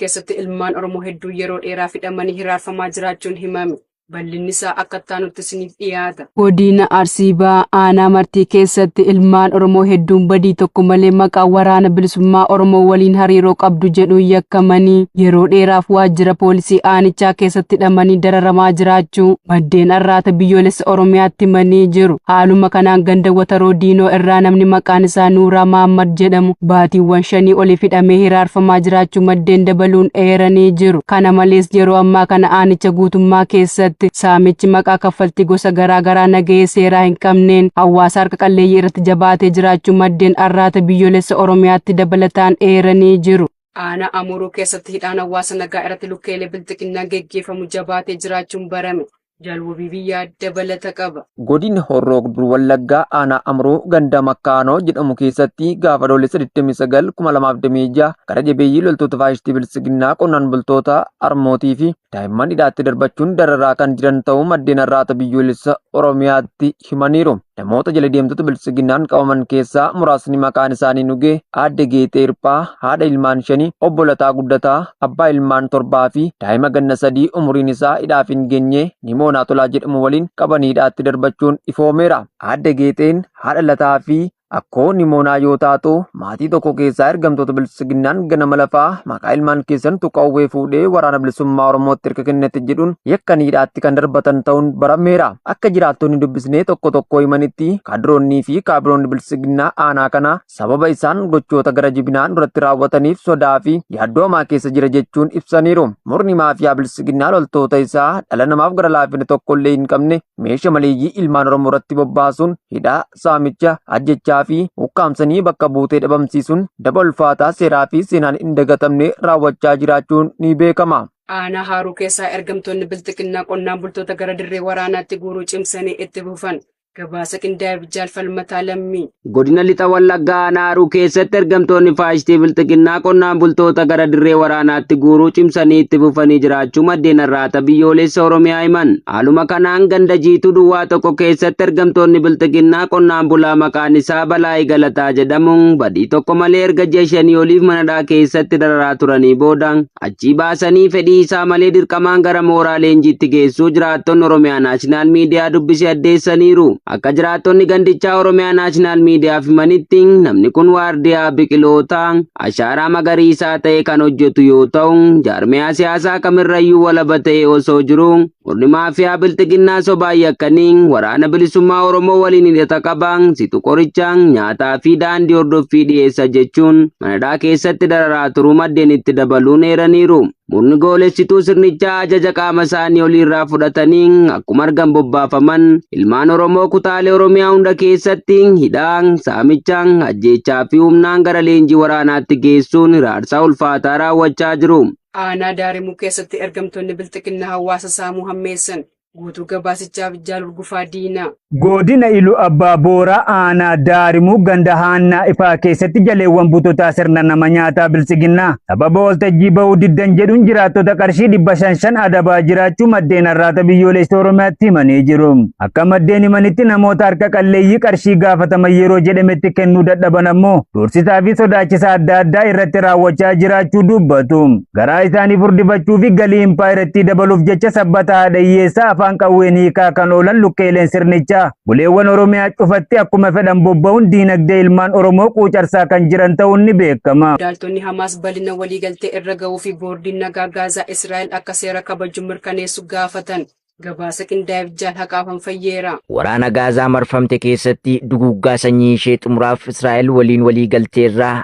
keessatti ilmaan Oromoo hedduu yeroo dheeraa hidhamanii hiraarfamaa jiraachuun himame. Bal'inni isaa akka taanutti isiniif dhiyaata. Godina Arsii Aanaa Martii keessatti ilmaan Oromoo hedduun badii tokko malee maqaa waraana bilisummaa Oromoo waliin hariiroo qabdu jedhuun yakkamanii yeroo dheeraaf waajjira poolisii aanichaa keessatti hidhamanii dararamaa jiraachuu maddeen arraata biyyoolessa Oromiyaatti himanii jiru. Haaluma kanaan ganda Wataroo Diinoo irraa namni maqaan isaa Nuuraa Mahammad jedhamu baatiiwwan 5 oliif hidhamee hiraarfamaa jiraachuu maddeen dabaluun eeranii jiru. Kana malees yeroo ammaa kana aanicha guutummaa keessatti saamichi maqaa kaffaltii gosa garaa nagahee seeraa hin qabneen hawaasa harka qalleeyyii irratti jabaatee jiraachuu maddeen arraata biyyoolessa Oromiyaatti dabalataan eeranii jiru. Aanaa Amuruu keessatti hidhaan hawaasa nagaa irratti lukkeelee bilxiqinnaa geggeeffamu jabaatee jiraachuun barame. Jalwabii biyyaa dabalata qaba. Godina Horroo Guduruu Wallaggaa Aanaa Amuruu ganda Makkaanoo jedhamu keessatti gaafa adoolessa 29 2026 gara jabeeyyii loltoota faashistii bilisiginnaa qonnaan bultoota Armootii fi daa'imman hidhaatti darbachuun dararaa kan jiran ta'uu maddeen arraata biyyoolessa Oromiyaatti himaniiru. Namoota jala deemtota bilisiginnaan qabaman keessaa muraasni maqaan isaanii Nugee, Aadde Geexee Hirphaa, haadha ilmaan 5, obbo Lataa Guddataa, abbaa ilmaan 7 fi daa'ima ganna 3 umuriin isaa hidhaaf hin geenye Nimoonaa Tolaa jedhamu waliin qabanii hidhaatti darbachuun ifoomeera. Aadde Geexeen haadha Lataa fi akkoo Nimoonaa yoo taatu maatii tokko keessaa ergamtoota bilisiginnaan ganama lafaa maqaa ilmaan keessan tuqawwee fuudhee waraana bilisummaa Oromootti erga kennete jedhuun yakkanii hidhaatti kan darbatan ta'uun barameera. Akka jiraattonni dubbisnee tokko himanitti kaadiroonnii fi kaabiroonni bilisiginnaa aanaa kana sababa isaan gochoota gara jibinaan duratti raawwataniif sodaa fi yaaddoo hamaa keessa jira jechuun ibsaniiru. Murni maafiyaa bilisiginnaa loltoota isaa dhala namaaf gara laafina tokkollee hin qabne meeshaa maleeyyii ilmaan Oromoo irratti bobbaasuun hidhaa, saamicha, ajjechaa fi ukkaamsanii bakka buutee dhabamsiisuun daba ulfaataa seeraa fi seenaan hin dagatamne raawwachaa jiraachuun ni beekama. Aanaa Haaruu keessaa ergamtoonni bilxiqinnaa qonnaan bultoota gara dirree waraanaatti guuruu cimsanii itti fufan. Gabaasa qindaa'eef Jaalfalmataa Lammii. Godina Lixa Wallaggaa Aanaa Haaruu keessatti ergamtoonni faashistii bilxiqinnaa qonnaan bultoota gara dirree waraanaatti guuruu cimsanii itti fufanii jiraachuu maddeen arraata biyyoolessa Oromiyaa himan. Haaluma kanaan ganda Jiituu Duwwaa tokko keessatti ergamtoonni bilxiqinnaa qonnaan bulaa maqaan isaa Balaayii Galataa jedhamuun badii tokko malee erga ji'a 5 oliif manadhaa keessatti dararaa turanii booda achii baasanii fedhii isaa malee dirqamaan gara mooraa leenjiitti geessuu jiraattonni Oromiyaa Naashinaal Miidiyaa dubbisee addeessaniiru. Akka jiraattonni gandichaa Oromiyaa Naashinaal Miidiyaaf himanitti namni kun waardiyaa biqilootaa ashaaraa magariisaa ta'e kan hojjetu yoo ta'u jaarmiyaa siyaasaa kamirrayyuu walaba ta'e osoo jiru murni maafiyaa bilxiginnaa sobaa yakkaniin waraana bilisummaa Oromoo waliin hidhata qaban situ qorichaan nyaataa fi daandii hordoffii dhiyeessa jechuun manadhaa keessatti dararaa turuu maddeen itti dabaluun eeraniiru. Murni goolessituu sirnichaa ajaja qaama isaanii oliirraa fudhatanii akkuma argan bobbaafaman ilmaan Oromoo kutaalee Oromiyaa hunda keessatti hidhaan, saamichaan, ajjeechaa fi humnaan gara leenjii waraanaatti geessuun hiraarsaa ulfaataa raawwachaa jiru. Aanaa Daarimuu keessatti ergamtoonni bilxiqinnaa hawaasa saamuu hammeessan. Guutuu gabaasichaaf Jaalul Gufaa Diinaa. Godina Iluu Abbaa Booraa Aanaa Daarimuu ganda Haannaa Ifaa keessatti jaleewwan butotaa sirna nama nyaataa bilisiginnaa sababa waltajjii bahuu diddan jedhuun jiraattota qarshii 500 adabaa jiraachuu maddeen arraata biyyoolessa Oromiyaatti himanii jiru. Akka maddeen himanitti namoota harka qalleeyyii qarshii gaafataman yeroo jedhametti kennuu dadhaban ammoo doorsisaa fi sodaachisaa adda addaa irratti raawwachaa jiraachuu dubbatu. Garaa isaanii furdifachuu fi galii impaayiratti dabaluuf jecha sabbataa hadhayyeessaa afaan qawween hiikaa kan oolan lukkeeleen sirnichaa buleewwan Oromiyaa cufatti akkuma fedhan bobba'uun diinagdee ilmaan Oromoo quucarsaa kan jiran ta'uun ni beekama. Daldaltoonni Hamaas bal'ina waliigaltee irra ga'uu fi boordiin nagaa Gaazaa Israa'el akka seera kabaju mirkaneessu gaafatan. Gabaasa qindaa'eef Jaalhaqaafan fayyeera. Waraana Gaazaa marfamte keessatti duguggaa sanyii ishee xumuraaf Israa'el waliin waliigaltee irra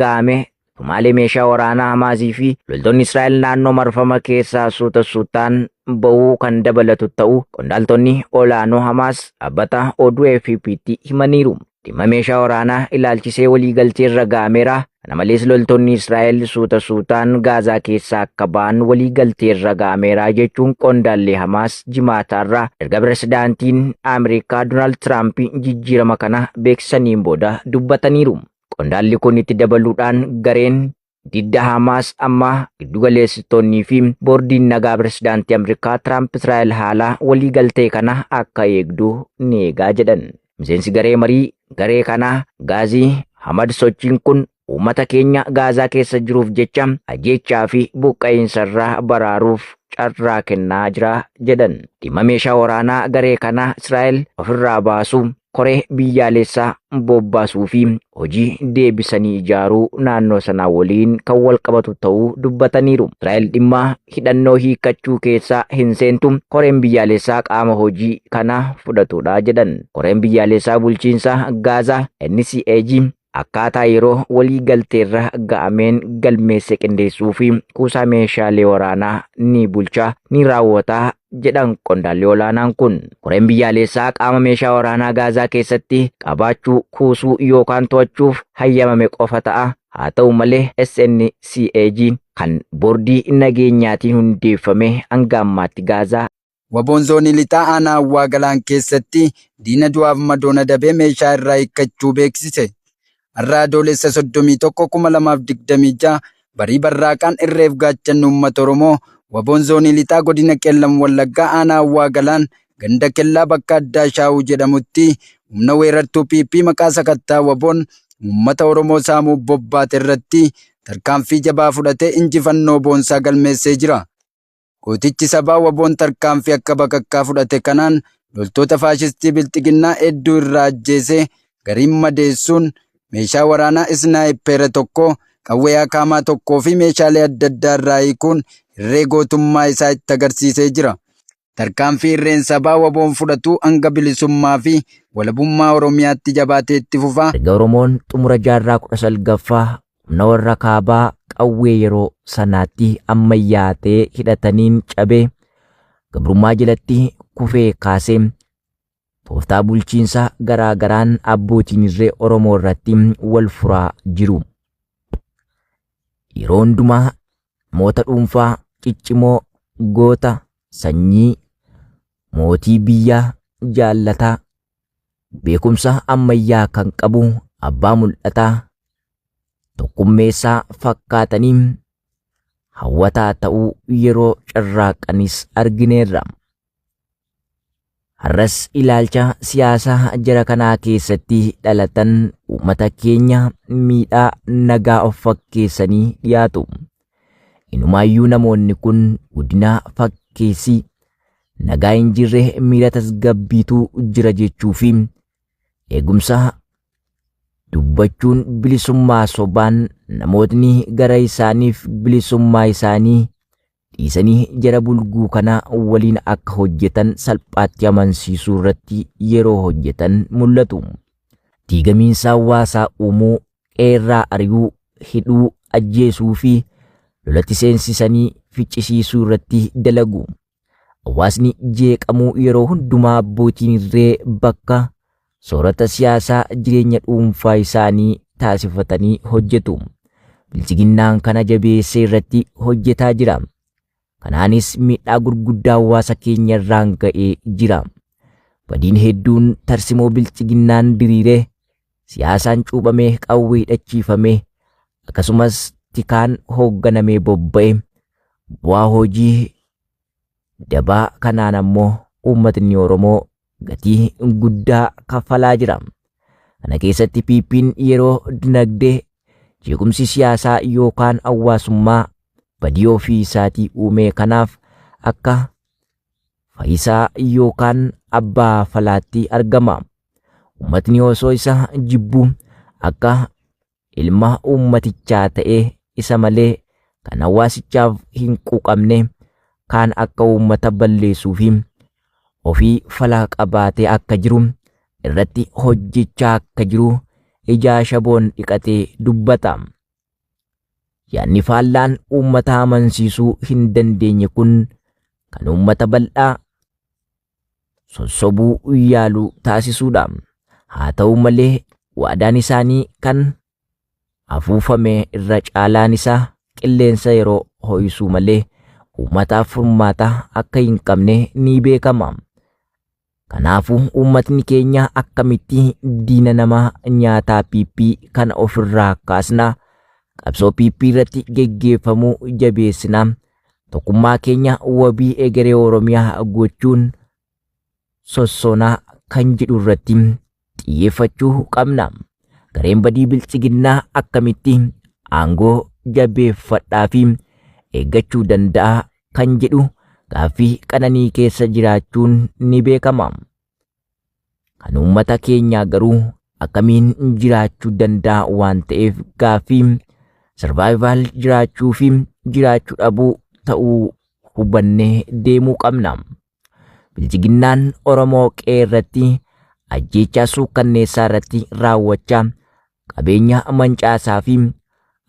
ga'ame. Tumaalee meeshaa waraanaa Hamaasii fi loltoonni Israa'el naannoo marfama keessaa suutaan ba'uu kan dabalatu ta'uu qondaaltonni olaanoo Hamaas dhaabbata oduu AFP'tti himaniiru. Dhimma meeshaa waraanaa ilaalchisee waliigaltee irra ga'ameera. Kana malees loltoonni Israa'el suutaan Gaazaa keessaa akka ba'an waliigaltee irra ga'ameera jechuun qondaallee Hamaas jimaataarraa erga pirezidaantiin Ameerikaa Doonaald Tiraamp jijjiirama kana beeksisaniin booda dubbataniiru. Qondaalli kun itti dabaluudhaan gareen didda Hamaas amma giddugaleessitoonnii fi boordiin nagaa pirezidaantii Ameerikaa Tiraamp Israa'el haala waliigaltee kana akka eegdu ni eegaa jedhan. Miseensi garee marii garee kanaa Gaazii Hamad sochiin kun uummata keenya Gaazaa keessa jiruuf jecha ajjeechaa fi buqqa'iinsarraa baraaruuf carraa kennaa jira jedhan. Dhimma meeshaa waraanaa garee kana Israa'el ofirraa baasuu, koree biyyaalessaa bobbaasuu fi hojii deebisanii ijaaruu naannoo sanaa waliin kan wal qabatu ta'uu dubbataniiru. Israa'el dhimma hidhannoo hiikkachuu keessaa hin seentu, koreen biyyaalessaa qaama hojii kana fudhatudha jedhan. Koreen biyyaalessaa bulchiinsa Gaazaa NCAG akkaataa yeroo walii galteerra ga'ameen galmeesse qindeessuu fi kuusaa meeshaalee waraanaa ni bulchaa ni raawwataa jedhan qondaalli olaanaan kun. Koreen biyyaalessaa qaama meeshaa waraanaa Gaazaa keessatti qabaachuu, kuusuu yookaan to'achuuf hayyamame qofa ta'a. Haa ta'u malee SNCAG kan boordii nageenyaatiin hundeeffame hanga ammaatti Gaazaa Waboon zoonii lixaa aanaa Awwaa Galaan keessatti diina du'aaf madoona dabee meeshaa irraa hiikkachuu beeksise. Har'a adoolessa 31/2026 barii barraaqaan irreef gaachanni uummata Oromoo waboon zoonii lixaa godina Qeellam Wallaggaa aanaa Awwaa Galaan ganda kellaa bakka addaa Shaawuu jedhamutti humna weerartuu PP maqaa sakattaa waboon uummata Oromoo saamuuf bobbaate irratti tarkaanfii jabaa fudhatee injifannoo boonsaa galmeessee jira. Gootichi sabaa waboon tarkaanfii akka bakakkaa fudhate kanaan loltoota faashistii Bilxiginnaa hedduu irraa ajjeesee gariin madeessuun meeshaa waraanaa isnaayippeera tokko, qawwee akaamaa tokkoo fi meeshaalee adda addaa irraa hiikuun irree gootummaa isaa itti agarsiisee jira. Tarkaanfii irreen sabaa waboon fudhatu hanga bilisummaa fi walabummaa Oromiyaatti jabaatee itti fufa. Erga Oromoon xumura jaarraa 19ffaa humna warra kaabaa qawwee yeroo sanaatti ammayyaatee hidhataniin cabee gabrummaa jalatti kufee kaasee tooftaa bulchiinsa garaagaraan abbootiin irree Oromoo irratti wal furaa jiru. Yeroo hundumaa namoota dhuunfaa ciccimoo, goota, sanyii, mootii biyyaa jaallataa, beekumsa ammayyaa kan qabu, abbaa mul'ataa, tokkummeessaa fakkaatanii hawwataa ta'uu yeroo carraaqanis argineerra. Har'as ilaalcha siyaasaa jara kanaa keessatti dhalatan uummata keenya miidhaa nagaa of fakkeessanii dhiyaatu. Inumaayyuu namoonni kun guddina fakkeessii nagaa hin jirre miira tasgabbiitu jira jechuu fi eegumsa dubbachuun bilisummaa sobaan namootni gara isaaniif bilisummaa isaanii dhiisanii jara bulguu kana waliin akka hojjetan salphaatti amansiisuu irratti yeroo hojjetan mul'atu. Diigamiinsa hawaasaa uumuu, qeerraa ari'uu, hidhuu, ajjeesuu fi lolatti seensisanii ficcisiisuu irratti dalagu. Hawaasni jeeqamuu yeroo hundumaa abbootiin irree bakka soorata siyaasaa jireenya dhuunfaa isaanii taasifatanii hojjetu. Bilchiginnaan kana jabeessee irratti hojjetaa jira. Kanaanis miidhaa gurguddaa hawaasa keenya irraan ga'ee jira. Badiin hedduun tarsimoo bilchiginnaan diriiree siyaasaan cuuphamee qawwee hidhachiifamee akkasumas tikaan hoogganamee bobba'e bu'aa hojii dabaa kanaan ammoo uummatni Oromoo gatii guddaa kaffalaa jira. Kana keessatti PP'n yeroo dinagdee jeequmsi siyaasaa yookaan hawaasummaa badii ofii isaatii uumee kanaaf akka faayisaa yookaan abbaa falaatti argama. Uummatni osoo isa jibbu akka ilma uummatichaa ta'ee isa malee kan hawaasichaaf hin quuqamne kaan akka uummata balleessuu fi ofii falaa qabaatee akka jiru irratti hojjechaa akka jiru ijaa shaboon dhiqatee dubbata. Yaadni faallaan uummata amansiisuu hin dandeenye kun kan uummata bal'aa sossobuu yaaluu taasisuudha. Haa ta'u malee waadaan isaanii kan afuufame irra caalaan isaa qilleensa yeroo ho'isuu malee uummataaf furmaata akka hin qabne ni beekama. Kanaafuu uummatni keenya akkamitti diina namaa nyaataa PP kana ofirraa kaasna? Qabsoo PP irratti geggeeffamuu jabeessina. Tokkummaa keenya wabii egeree Oromiyaa gochuun sossonaa kan jedhu irratti xiyyeeffachuu qabna. gareen badii bilchiginnaa akkamitti aangoo jabeeffadhaa fi eeggachuu danda'a kan jedhu gaaffii qananii keessa jiraachuun ni beekama. Kan uummata keenyaa garuu akkamiin jiraachuu danda'a waan ta'eef gaaffii sarvaayivaal jiraachuu fi jiraachuu dhabuu ta'uu hubannee deemuu qabna. Bilchiginnaan Oromoo qe'ee irratti ajjeechaa suukkanneessaa irratti raawwachaa qabeenya mancaasaa fi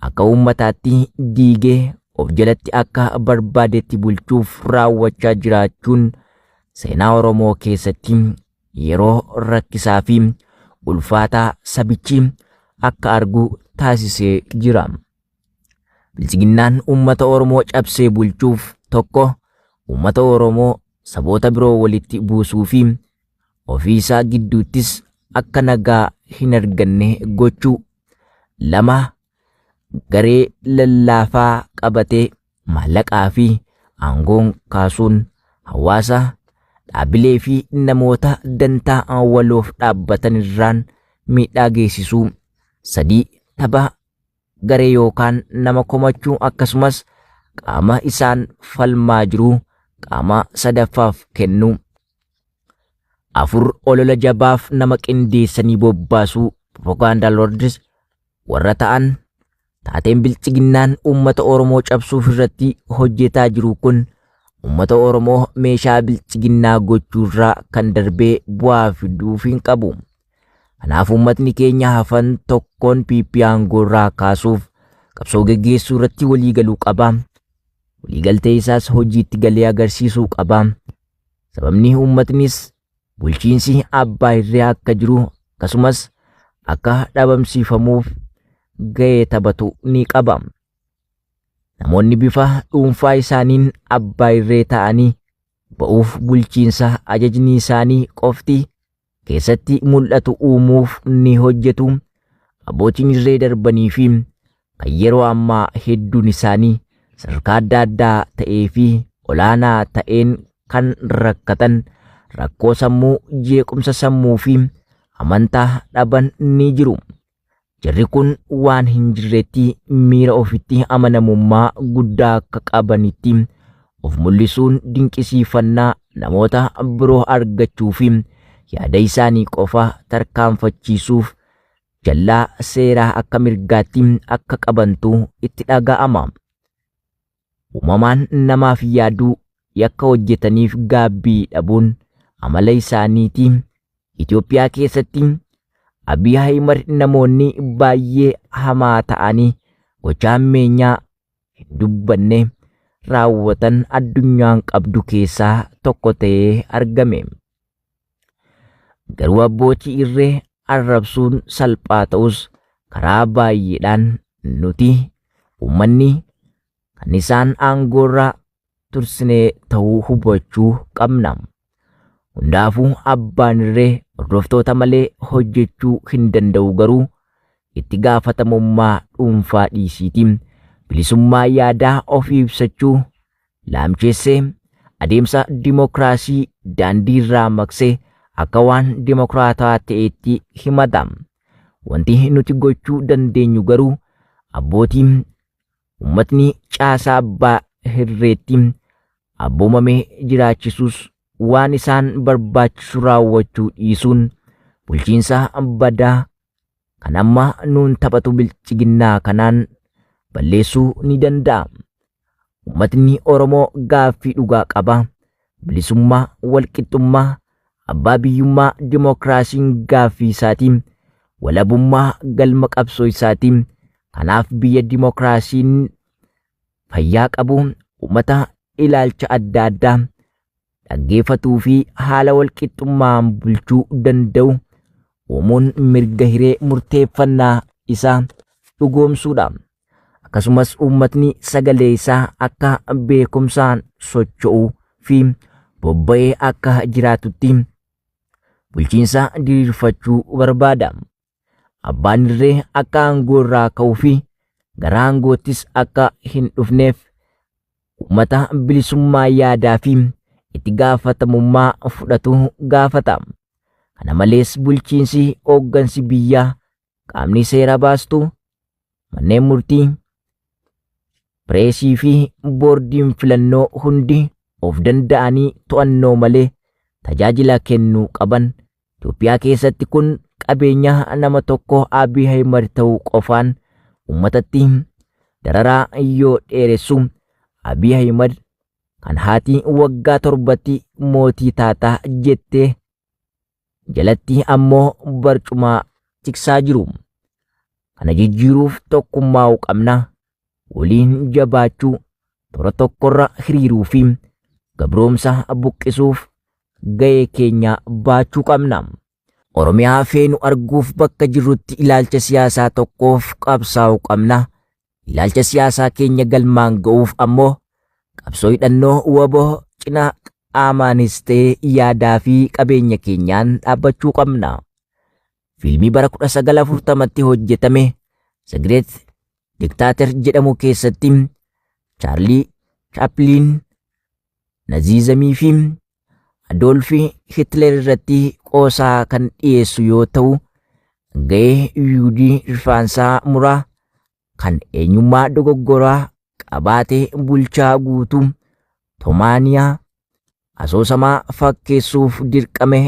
akka uummataatti diigee of jalatti akka barbaadetti bulchuuf raawwachaa jiraachuun seenaa Oromoo keessatti yeroo rakkisaa fi ulfaataa sabichi akka argu taasisee jira. Bilchiginnaan uummata Oromoo cabsee bulchuuf tokko uummata Oromoo saboota biroo walitti buusuu fi ofii isaa gidduuttis akka nagaa hin arganne gochuu. 2 garee lallaafaa qabatee maallaqaa fi aangoon kaasuun hawaasa dhaabilee fi namoota dantaa waloof dhaabbatan irraan miidhaa geessisuu. 3 tapha garee yookaan nama komachuu akkasumas qaama isaan falmaa jiru qaama sadaffaaf kennuu. 4 olola jabaaf nama qindeessanii bobbaasuu propaganda lords warra ta'an. Taateen bilchiginnaan uummata Oromoo cabsuuf irratti hojjetaa jiru kun uummata Oromoo meeshaa bilchiginnaa gochuurraa kan darbee bu'aa fiduuf hin qabu. Kanaaf uummatni keenya hafan tokkoon PP aangoorraa kaasuuf qabsoo gaggeessuu irratti waliigaluu qaba. Waliigaltee isaas hojiitti galee agarsiisuu qaba. Sababni uummatnis bulchiinsi abbaa irree akka jiru akkasumas akka dhabamsiifamuuf ga'ee taphatu ni qaba. Namoonni bifa dhuunfaa isaaniin abbaa irree ta'anii ba'uuf bulchiinsa ajajni isaanii qofti keessatti mul'atu uumuuf ni hojjetu. Abbootiin irree darbanii fi kan yeroo ammaa hedduun isaanii sadarkaa adda addaa ta'ee fi olaanaa ta'een kan rakkatan rakkoo sammuu, jeequmsa sammuu fi amantaa dhaban ni jiru. Jarri kun waan hin jirretti miira ofitti amanamummaa guddaa akka qabanitti of mul'isuun dinqisiifannaa namoota biroo argachuu fi yaada isaanii qofa tarkaanfachiisuuf jallaa seeraa akka mirgaatti akka qabantu itti dhaga'ama. Uumamaan namaaf yaaduu yakka hojjetaniif gaabbii dhabuun amala isaaniiti. Itoophiyaa keessatti Abiy Ahimad namoonni baay'ee hamaa ta'anii gochaa ammeenyaa hin dubbanne raawwatan addunyaan qabdu keessaa tokko ta'ee argame. Garuu abbootii irree arrabsuun salphaa ta'us karaa baay'eedhaan nuti uummanni kan isaan aangoorra tursinee ta'uu hubachuu qabna. Hundaafuu abbaan irree hordoftoota malee hojjechuu hin danda'u. Garuu itti gaafatamummaa dhuunfaa dhiisiitiin bilisummaa yaadaa ofii ibsachuu laamcheessee adeemsa dimokiraasii daandii irraa maqsee akka waan dimokiraataa ta'etti himata. Wanti nuti gochuu dandeenyu garuu abbootiin uummatni caasaa abbaa irreetti abboomamee jiraachisuus waan isaan barbaachisu raawwachuu dhiisuun bulchiinsa badaa kan amma nuun taphatu bilchiginnaa kanaan balleessuu ni danda'a. Uummatni Oromoo gaaffii dhugaa qaba. Bilisummaa, walqixxummaa, abbaa biyyummaa, dimokiraasiin gaaffii isaatiin, walabummaa galma qabsoo isaatiin. Kanaaf biyya dimokiraasiin fayyaa qabu uummata ilaalcha adda addaa dhaggeeffatuu fi haala walqixxummaan bulchuu danda'u uumuun mirga hiree murteeffannaa isaa dhugoomsuudha. Akkasumas uummatni sagalee isaa akka beekumsaan socho'uu fi bobba'ee akka jiraatutti bulchiinsa diriirfachuu barbaada. Abbaan irree akka aangoo irraa ka'uu fi gara aangoottis akka hin dhufneef uummata bilisummaa yaadaa fi itti gaafatamummaa fudhatu gaafata. Kana malees bulchiinsi hooggansi biyyaa qaamni seera baastuu, manneen murtii, pireesii fi boordiin filannoo hundi of danda'anii to'annoo malee tajaajila kennuu qaban. Itoophiyaa keessatti kun qabeenya nama tokko Abiy Ahmed ta'uu qofaan uummatatti dararaa yoo dheeressu, Abiy Ahmed kan haati waggaa 7 mootii taataa jettee jalatti ammoo barcuma tiksaa jiru. Kana jijjiiruuf tokkummaa qabna. Waliin jabaachuu, toora tokkorra hiriiruu fi gabroomsa buqqisuuf ga'ee keenya baachuu qabna. Oromiyaa feenu arguuf bakka jirrutti ilaalcha siyaasaa tokkoof qabsaa'uu qabna. Ilaalcha siyaasaa keenya galmaan ga'uuf ammoo qabsoo hidhannoo waboo cina qaamaanis ta'ee yaadaa fi qabeenya keenyaan dhaabbachuu qabna. Fiilmii bara 1940tti hojjetame Secret Dictator jedhamu keessatti Charlie Chaplin Nazizamii fi Adolf Hitler irratti qoosaa kan dhiyeessu yoo ta'u, ga'ee Yuudii rifaansaa muraa kan eenyummaa dogoggoraa qabaatee bulchaa guutuu Tomaaniyaa asoosamaa fakkeessuuf dirqame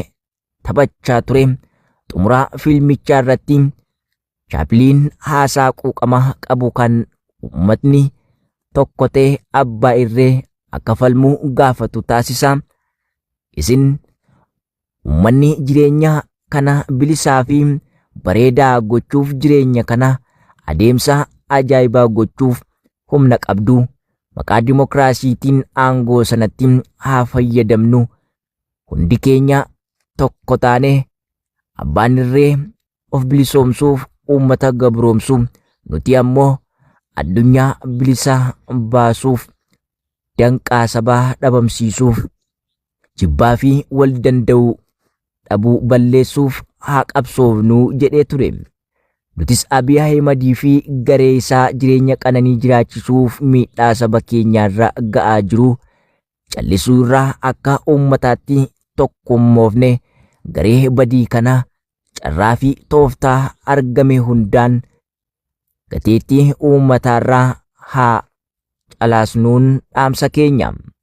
taphachaa ture. Xumuraa fiilmichaa irratti Chaplin haasaa quuqama qabu kan uummatni tokko ta'e abbaa irree akka falmuu gaafatu taasisa. Isin uummanni jireenya kana bilisaa fi bareedaa gochuuf, jireenya kana adeemsa ajaa'ibaa gochuuf humna qabdu. Maqaa dimokiraasiitiin aangoo sanatti haa fayyadamnu. Hundi keenya tokko taane abbaan irree of bilisoomsuuf, uummata gabroomsuuf, nuti ammoo addunyaa bilisa baasuuf, danqaa sabaa dhabamsiisuuf, jibbaa fi wal danda'uu dhabuu balleessuuf haa qabsoofnu jedhee ture. Nutis Abiy Ahmedii fi garee isaa jireenya qananii jiraachisuuf miidhaa saba keenyaarra ga'aa jiru callisuu irraa akka uummataatti tokkummoofne garee badii kana carraa fi tooftaa argame hundaan gateettii uummataarraa haa calaasnuun dhaamsa keenya.